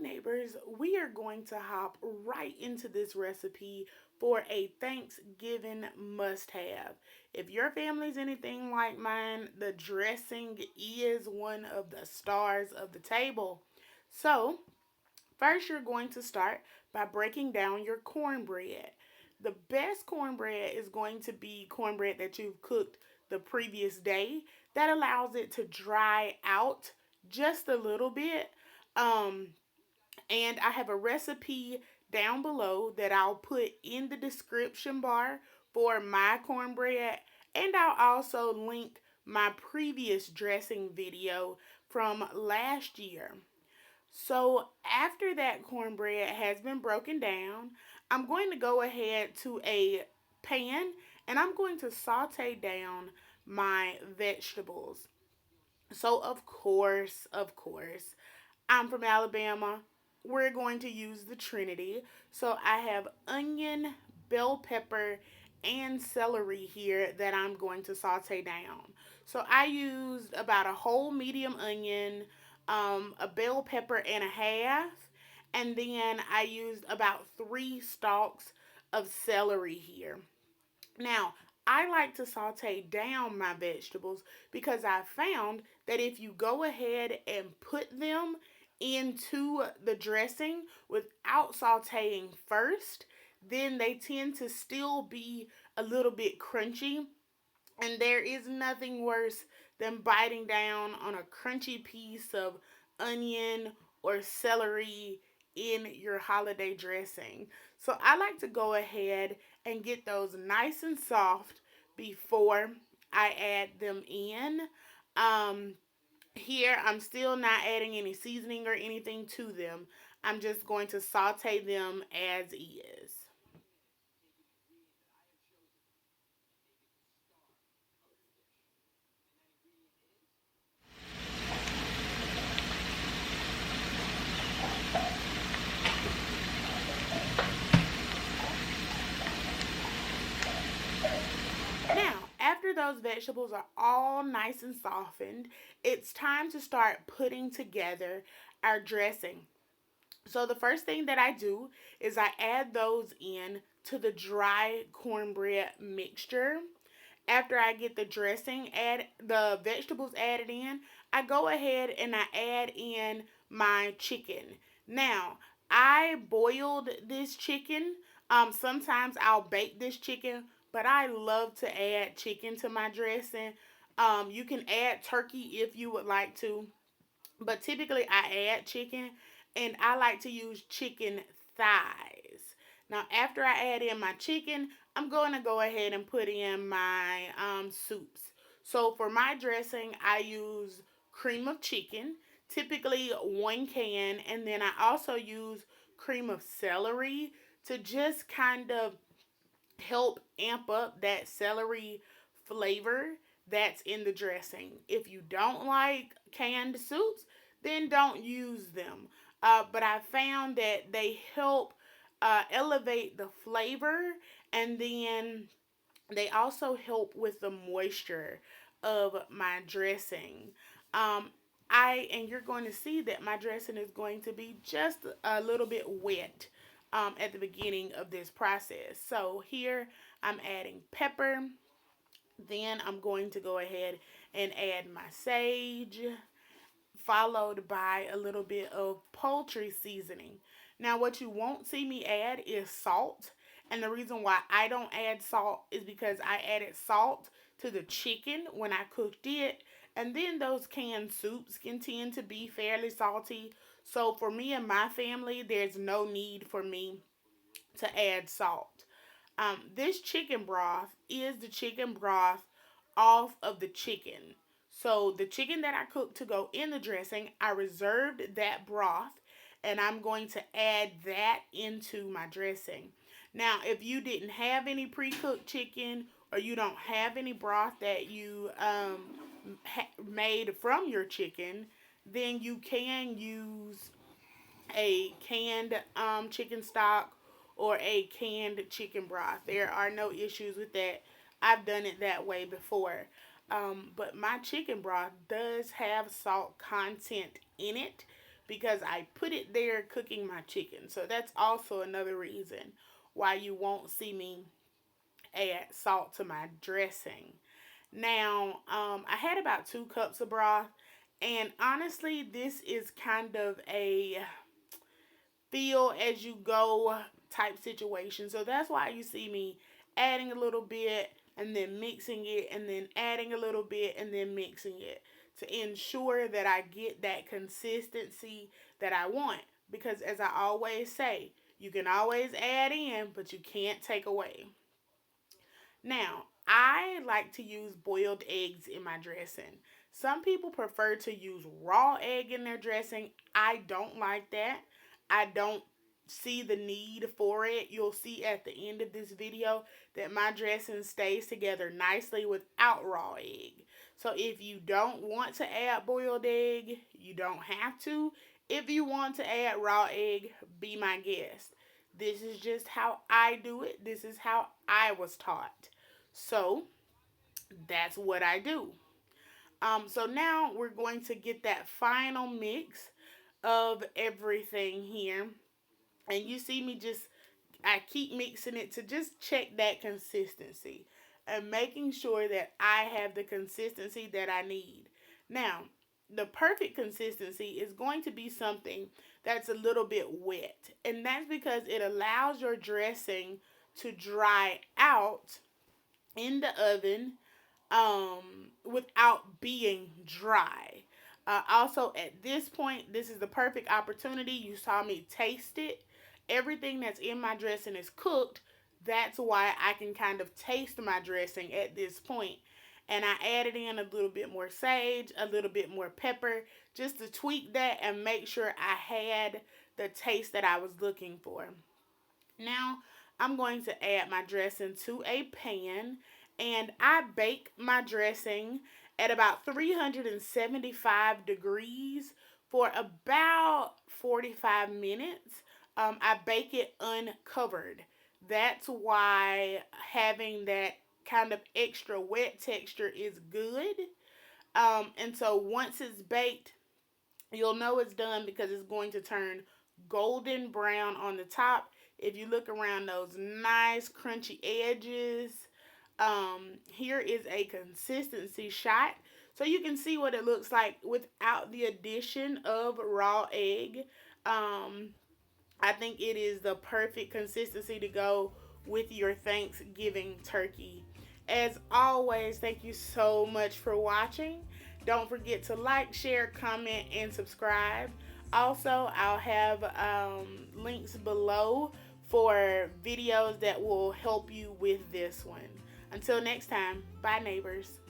Neighbors, we are going to hop right into this recipe for a Thanksgiving must have. If your family's anything like mine, the dressing is one of the stars of the table. So, first, you're going to start by breaking down your cornbread. The best cornbread is going to be cornbread that you've cooked the previous day. That allows it to dry out just a little bit. Um, and I have a recipe down below that I'll put in the description bar for my cornbread. And I'll also link my previous dressing video from last year. So after that cornbread has been broken down, I'm going to go ahead to a pan and I'm going to saute down my vegetables. So of course, I'm from Alabama. We're going to use the Trinity. So I have onion, bell pepper, and celery here that I'm going to saute down. So I used about a whole medium onion, a bell pepper and a half, and then I used about 3 stalks of celery here. Now, I like to saute down my vegetables because I found that if you go ahead and put them into the dressing without sauteing first, then they tend to still be a little bit crunchy. And there is nothing worse than biting down on a crunchy piece of onion or celery in your holiday dressing. So I like to go ahead and get those nice and soft before I add them in. Um, Here, I'm still not adding any seasoning or anything to them. I'm just going to saute them as is. Now, after those vegetables are all nice and softened, it's time to start putting together our dressing. So the first thing that I do is I add those in to the dry cornbread mixture. After I get the dressing add the vegetables added in, I go ahead and I add in my chicken. Now, I boiled this chicken. Sometimes I'll bake this chicken, but I love to add chicken to my dressing. You can add turkey if you would like to, but typically I add chicken and I like to use chicken thighs. Now, after I add in my chicken, I'm going to go ahead and put in my soups. So, for my dressing, I use cream of chicken, typically 1 can, and then I also use cream of celery to just kind of help amp up that celery flavor that's in the dressing. If you don't like canned soups, then don't use them. But I found that they help elevate the flavor, and then they also help with the moisture of my dressing. Um, and you're going to see that my dressing is going to be just a little bit wet at the beginning of this process. So here I'm adding pepper. Then I'm going to go ahead and add my sage, followed by a little bit of poultry seasoning. Now, what you won't see me add is salt. And the reason why I don't add salt is because I added salt to the chicken when I cooked it. And then those canned soups can tend to be fairly salty. So for me and my family, there's no need for me to add salt. This chicken broth is the chicken broth off of the chicken. So the chicken that I cooked to go in the dressing, I reserved that broth and I'm going to add that into my dressing. Now, if you didn't have any pre-cooked chicken or you don't have any broth that you made from your chicken, then you can use a canned chicken stock or a canned chicken broth. There are no issues with that. I've done it that way before. But my chicken broth does have salt content in it. because I put it there cooking my chicken. So that's also another reason why you won't see me add salt to my dressing. Now, I had about 2 cups of broth, and honestly, this is kind of a feel as you go type situation. So that's why you see me adding a little bit and then mixing it and then adding a little bit and then mixing it to ensure that I get that consistency that I want. Because as I always say, you can always add in, but you can't take away. Now, I like to use boiled eggs in my dressing. Some people prefer to use raw egg in their dressing. I don't like that. I don't see the need for it. You'll see at the end of this video that my dressing stays together nicely without raw egg. So if you don't want to add boiled egg, you don't have to. If you want to add raw egg, be my guest. This is just how I do it. This is how I was taught. So that's what I do. So now we're going to get that final mix of everything here. And you see me I keep mixing it to just check that consistency and making sure that I have the consistency that I need. Now, the perfect consistency is going to be something that's a little bit wet. And that's because it allows your dressing to dry out in the oven without being dry. Also, at this point, this is the perfect opportunity. You saw me taste it. Everything that's in my dressing is cooked. That's why I can kind of taste my dressing at this point. And I added in a little bit more sage, a little bit more pepper, just to tweak that and make sure I had the taste that I was looking for. Now, I'm going to add my dressing to a pan, and I bake my dressing at about 375 degrees for about 45 minutes. I bake it uncovered. That's why having that kind of extra wet texture is good. And so once it's baked, you'll know it's done because it's going to turn golden brown on the top. If you look around those nice crunchy edges, here is a consistency shot. So you can see what it looks like without the addition of raw egg. I think it is the perfect consistency to go with your Thanksgiving turkey. As always, thank you so much for watching. Don't forget to like, share, comment, and subscribe. Also, I'll have links below for videos that will help you with this one. Until next time, bye neighbors.